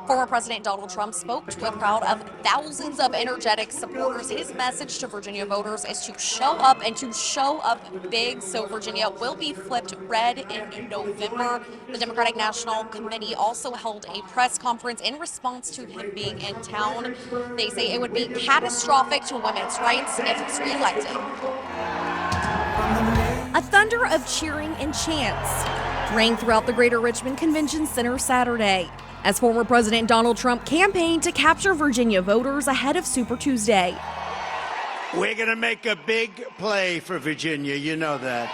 Former President Donald Trump spoke to a crowd of thousands of energetic supporters. His message to Virginia voters is to show up and to show up big. So Virginia will be flipped red in November. The Democratic National Committee also held a press conference in response to him being in town. They say it would be catastrophic to women's rights if he's reelected. A thunder of cheering and chants rang throughout the Greater Richmond Convention Center Saturday as former President Donald Trump campaigned to capture Virginia voters ahead of Super Tuesday. We're going to make a big play for Virginia, you know that.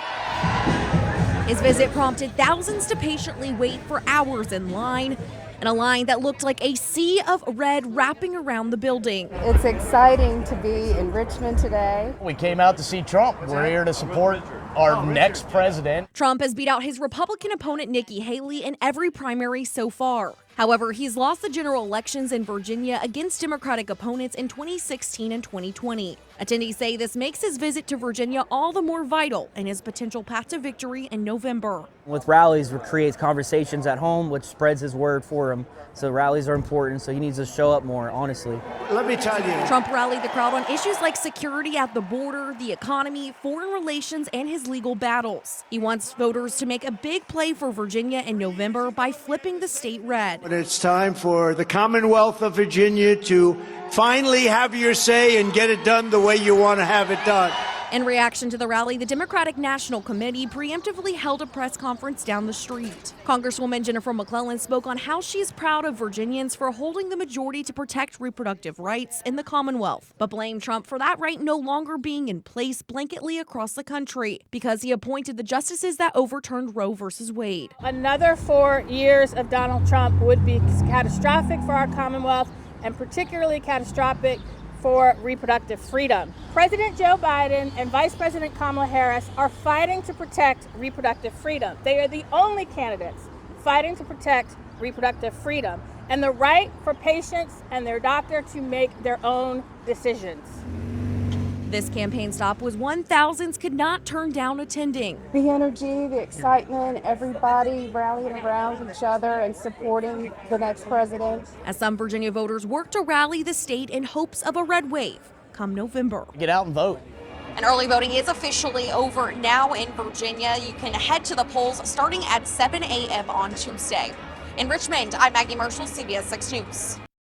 His visit prompted thousands to patiently wait for hours in line, and a line that looked like a sea of red wrapping around the building. It's exciting to be in Richmond today. We came out to see Trump. We're here to support our next president. Trump has beat out his Republican opponent Nikki Haley in every primary so far. However, he's lost the general elections in Virginia against Democratic opponents in 2016 and 2020. Attendees say this makes his visit to Virginia all the more vital in his potential path to victory in November. With rallies, it creates conversations at home, which spreads his word for him. So rallies are important, so he needs to show up more, honestly. Let me tell you. Trump rallied the crowd on issues like security at the border, the economy, foreign relations, and his legal battles. He wants voters to make a big play for Virginia in November by flipping the state red. But it's time for the Commonwealth of Virginia to finally have your say and get it done the way you want to have it done. In reaction to the rally, the Democratic National Committee preemptively held a press conference down the street. Congresswoman Jennifer McClellan spoke on how she's proud of Virginians for holding the majority to protect reproductive rights in the Commonwealth, but blamed Trump for that right no longer being in place blanketly across the country because he appointed the justices that overturned Roe v. Wade. Another 4 years of Donald Trump would be catastrophic for our Commonwealth and particularly catastrophic for reproductive freedom. President Joe Biden and Vice President Kamala Harris are fighting to protect reproductive freedom. They are the only candidates fighting to protect reproductive freedom and the right for patients and their doctor to make their own decisions. This campaign stop was one thousands could not turn down attending. The energy, the excitement, everybody rallying around each other and supporting the next president. As some Virginia voters work to rally the state in hopes of a red wave come November. Get out and vote. And early voting is officially over now in Virginia. You can head to the polls starting at 7 a.m. on Tuesday. In Richmond, I'm Maggie Marshall, CBS 6 News.